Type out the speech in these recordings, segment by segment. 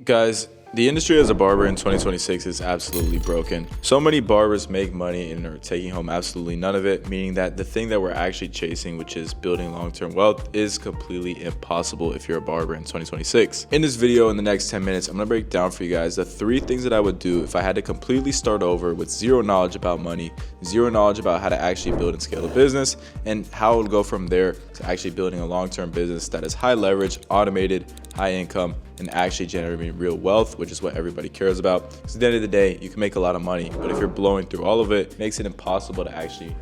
Guys, the industry as a barber in 2026 is absolutely broken. So many barbers make money and are taking home absolutely none of it, meaning that the thing that we're actually chasing, which is building long-term wealth, is completely impossible if you're a barber in 2026. In this video, in the next 10 minutes, I'm gonna break down for you guys the 3 things that I would do if I had to completely start over with zero knowledge about money, zero knowledge about how to actually build and scale a business, and how it would go from there to actually building a long-term business that is high leverage, automated, high income, and actually generating real wealth, which is what everybody cares about. Because at the end of the day, you can make a lot of money, but if you're blowing through all of it, it makes it impossible to actually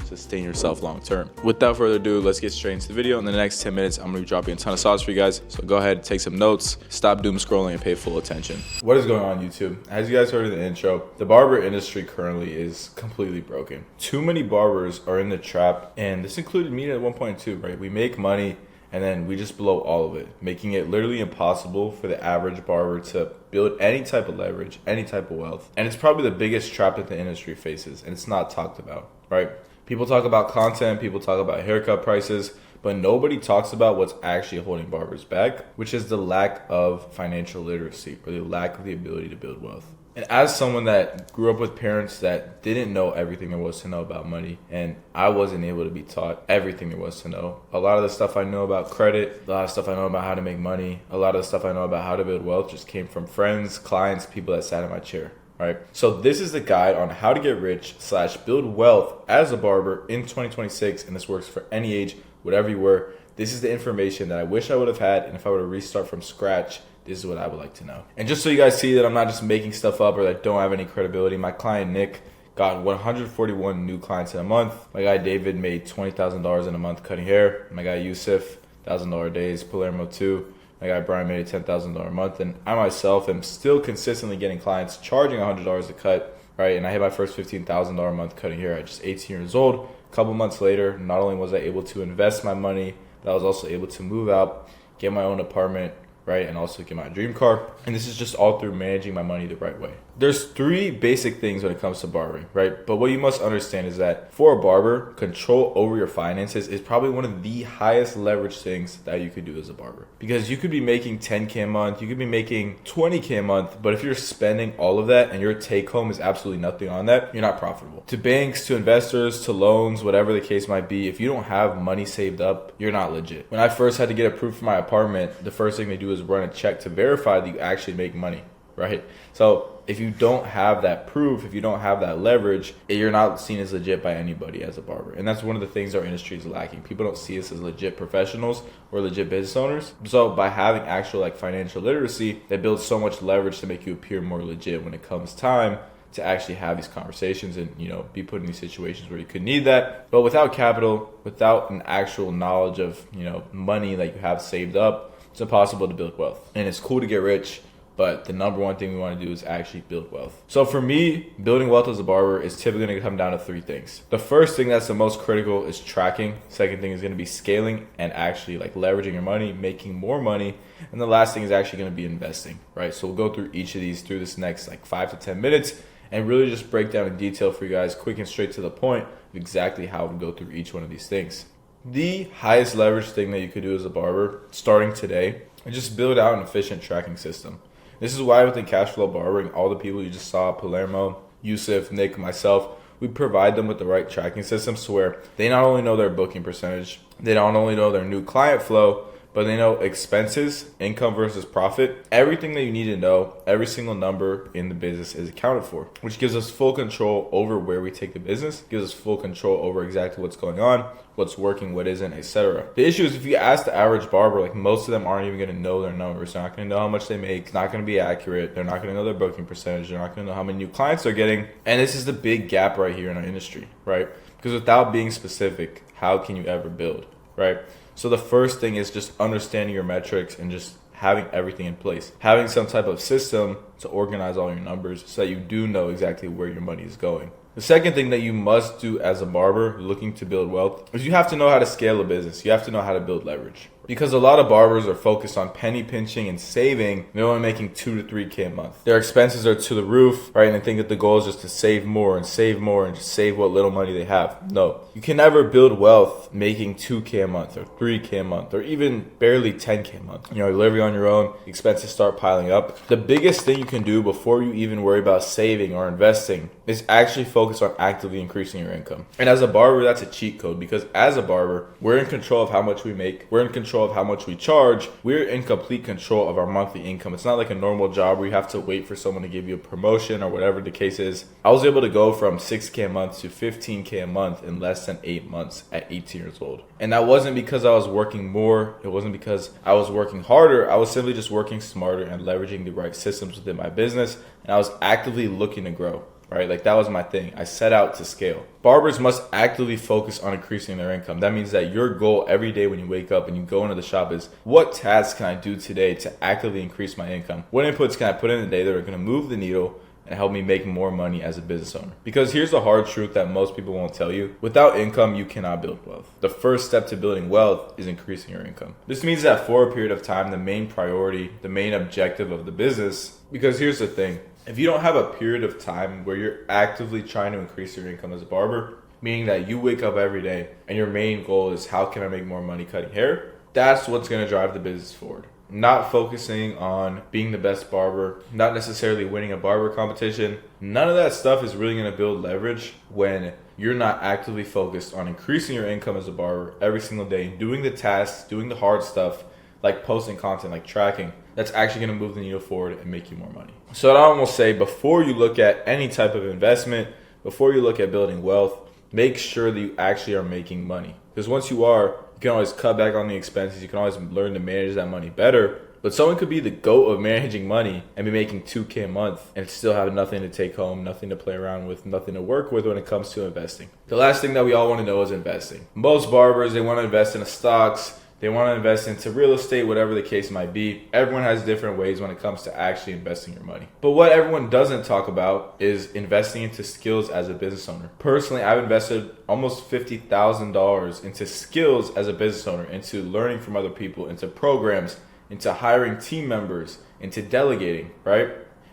sustain yourself long term. Without further ado, let's get straight into the video. In the next 10 minutes, I'm gonna be dropping a ton of sauce for you guys. So go ahead, take some notes, stop doom scrolling, and pay full attention. What is going on, YouTube? As you guys heard in the intro, the barber industry currently is completely broken. Too many barbers are in the trap, and this included me at one point too, right? We make money and then we just blow all of it, making it literally impossible for the average barber to build any type of leverage, any type of wealth. And it's probably the biggest trap that the industry faces, and it's not talked about, right? People talk about content, people talk about haircut prices, but nobody talks about what's actually holding barbers back, which is the lack of financial literacy, or the lack of the ability to build wealth. And as someone that grew up with parents that didn't know everything there was to know about money, and I wasn't able to be taught everything there was to know. A lot of the stuff I know about credit, a lot of stuff I know about how to make money, a lot of the stuff I know about how to build wealth just came from friends, clients, people that sat in my chair. Right. So this is the guide on how to get rich / build wealth as a barber in 2026. And this works for any age, whatever you were. This is the information that I wish I would have had. And if I were to restart from scratch, this is what I would like to know. And just so you guys see that I'm not just making stuff up or that don't have any credibility, my client Nick got 141 new clients in a month. My guy David made $20,000 in a month cutting hair. My guy Yusuf, $1,000 days, Palermo too. My guy Brian made a $10,000 a month, and I myself am still consistently getting clients charging $100 a cut, right? And I hit my first $15,000 a month cutting hair at just 18 years old. A couple months later, not only was I able to invest my money, but I was also able to move out, get my own apartment, right? And also get my dream car. And this is just all through managing my money the right way. There's 3 basic things when it comes to barbering, right? But what you must understand is that for a barber, control over your finances is probably one of the highest leverage things that you could do as a barber. Because you could be making 10K a month, you could be making 20K a month, but if you're spending all of that and your take home is absolutely nothing on that, you're not profitable. To banks, to investors, to loans, whatever the case might be, if you don't have money saved up, you're not legit. When I first had to get approved for my apartment, the first thing they do is run a check to verify that you actually make money, right? So if you don't have that proof, if you don't have that leverage, you're not seen as legit by anybody as a barber. And that's one of the things our industry is lacking. People don't see us as legit professionals or legit business owners. So by having actual financial literacy, that builds so much leverage to make you appear more legit when it comes time to actually have these conversations and be put in these situations where you could need that. But without capital, without an actual knowledge of money that you have saved up, it's impossible to build wealth. And it's cool to get rich, but the number one thing we want to do is actually build wealth. So for me, building wealth as a barber is typically going to come down to 3 things. The first thing that's the most critical is tracking. Second thing is going to be scaling and actually leveraging your money, making more money. And the last thing is actually going to be investing, right? So we'll go through each of these through this next 5 to 10 minutes and really just break down in detail for you guys, quick and straight to the point, of exactly how we go through each one of these things. The highest leverage thing that you could do as a barber starting today is just build out an efficient tracking system. This is why within Cashflow Barbering, all the people you just saw, Palermo, Yusuf, Nick, myself, we provide them with the right tracking systems to where they not only know their booking percentage, they not only know their new client flow, but they know expenses, income versus profit. Everything that you need to know, every single number in the business is accounted for, which gives us full control over where we take the business, gives us full control over exactly what's going on, what's working, what isn't, etc. The issue is if you ask the average barber, most of them aren't even going to know their numbers. They're not going to know how much they make. It's not going to be accurate. They're not going to know their booking percentage. They're not going to know how many new clients they're getting. And this is the big gap right here in our industry, right? Because without being specific, how can you ever build, right? So the first thing is just understanding your metrics and just having everything in place. Having some type of system to organize all your numbers so that you do know exactly where your money is going. The second thing that you must do as a barber looking to build wealth is you have to know how to scale a business. You have to know how to build leverage, Because a lot of barbers are focused on penny pinching and saving. They're only making 2 to 3K a month. Their expenses are to the roof, right? And they think that the goal is just to save more and just save what little money they have. No, you can never build wealth making 2K a month or 3K a month or even barely 10K a month. You know, you're living on your own, expenses start piling up. The biggest thing you can do before you even worry about saving or investing is actually focus on actively increasing your income. And as a barber, that's a cheat code, because as a barber, we're in control of how much we make. We're in control of how much we charge. We're in complete control of our monthly income. It's not like a normal job where you have to wait for someone to give you a promotion or whatever the case is. I was able to go from 6K a month to 15K a month in less than 8 months at 18 years old. And that wasn't because I was working more. It wasn't because I was working harder. I was simply just working smarter and leveraging the right systems within my business. And I was actively looking to grow. Right? Like, that was my thing. I set out to scale. Barbers must actively focus on increasing their income. That means that your goal every day when you wake up and you go into the shop is, what tasks can I do today to actively increase my income? What inputs can I put in the day that are going to move the needle and help me make more money as a business owner? Because here's the hard truth that most people won't tell you. Without income, you cannot build wealth. The first step to building wealth is increasing your income. This means that for a period of time, the main priority, the main objective of the business, because here's the thing. If you don't have a period of time where you're actively trying to increase your income as a barber, meaning that you wake up every day and your main goal is, how can I make more money cutting hair? That's what's going to drive the business forward. Not focusing on being the best barber, not necessarily winning a barber competition. None of that stuff is really going to build leverage when you're not actively focused on increasing your income as a barber every single day, doing the tasks, doing the hard stuff, like posting content, like tracking, that's actually going to move the needle forward and make you more money. So I'd almost say, before you look at any type of investment, before you look at building wealth, make sure that you actually are making money. Because once you are, you can always cut back on the expenses. You can always learn to manage that money better. But someone could be the GOAT of managing money and be making 2K a month and still have nothing to take home, nothing to play around with, nothing to work with when it comes to investing. The last thing that we all want to know is investing. Most barbers, they want to invest in stocks. They want to invest into real estate, whatever the case might be. Everyone has different ways when it comes to actually investing your money. But what everyone doesn't talk about is investing into skills as a business owner. Personally, I've invested almost $50,000 into skills as a business owner, into learning from other people, into programs, into hiring team members, into delegating, right?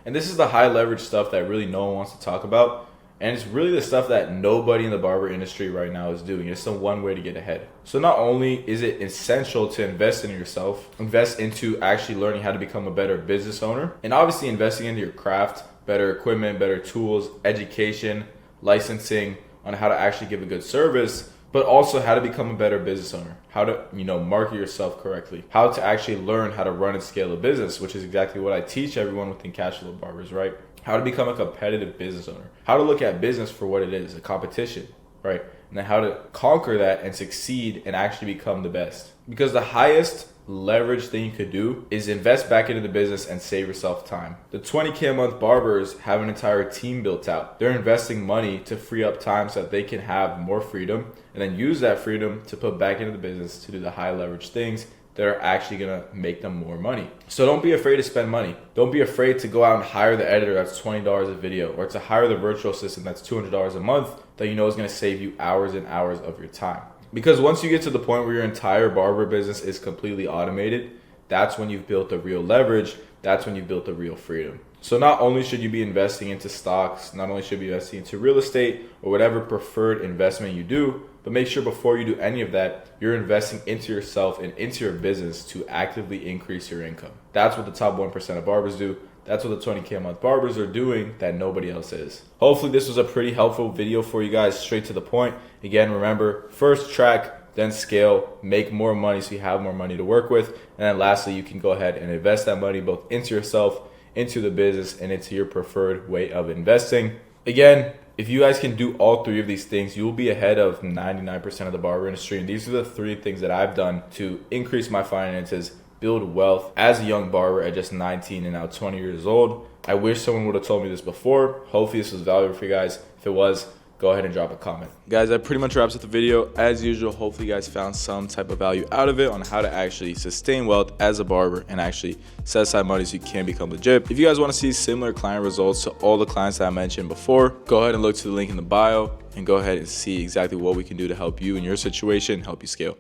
And this is the high leverage stuff that really no one wants to talk about. And it's really the stuff that nobody in the barber industry right now is doing. It's the one way to get ahead. So not only is it essential to invest in yourself, invest into actually learning how to become a better business owner, and obviously investing into your craft, better equipment, better tools, education, licensing on how to actually give a good service, but also how to become a better business owner, how to, market yourself correctly, how to actually learn how to run and scale a business, which is exactly what I teach everyone within Cash Flow Barbers, right? How to become a competitive business owner, how to look at business for what it is, a competition, right? And then how to conquer that and succeed and actually become the best. Because the highest leverage thing you could do is invest back into the business and save yourself time. The 20K a month barbers have an entire team built out. They're investing money to free up time so that they can have more freedom, and then use that freedom to put back into the business to do the high leverage things that are actually going to make them more money. So don't be afraid to spend money. Don't be afraid to go out and hire the editor that's $20 a video, or to hire the virtual assistant that's $200 a month that you know is going to save you hours and hours of your time. Because once you get to the point where your entire barber business is completely automated, that's when you've built the real leverage. That's when you've built the real freedom. So not only should you be investing into stocks, not only should you be investing into real estate or whatever preferred investment you do, but make sure before you do any of that, you're investing into yourself and into your business to actively increase your income. That's what the top 1% of barbers do. That's what the 20K a month barbers are doing that nobody else is. Hopefully this was a pretty helpful video for you guys, straight to the point. Again, remember, first track, then scale, make more money so you have more money to work with. And then lastly, you can go ahead and invest that money both into yourself, into the business, and into your preferred way of investing. Again, if you guys can do all three of these things, you will be ahead of 99% of the barber industry. And these are the three things that I've done to increase my finances, build wealth as a young barber at just 19 and now 20 years old. I wish someone would have told me this before. Hopefully this was valuable for you guys. If it was, go ahead and drop a comment. Guys, that pretty much wraps up the video. As usual, hopefully you guys found some type of value out of it on how to actually sustain wealth as a barber and actually set aside money so you can become legit. If you guys want to see similar client results to all the clients that I mentioned before, go ahead and look to the link in the bio and go ahead and see exactly what we can do to help you in your situation, help you scale.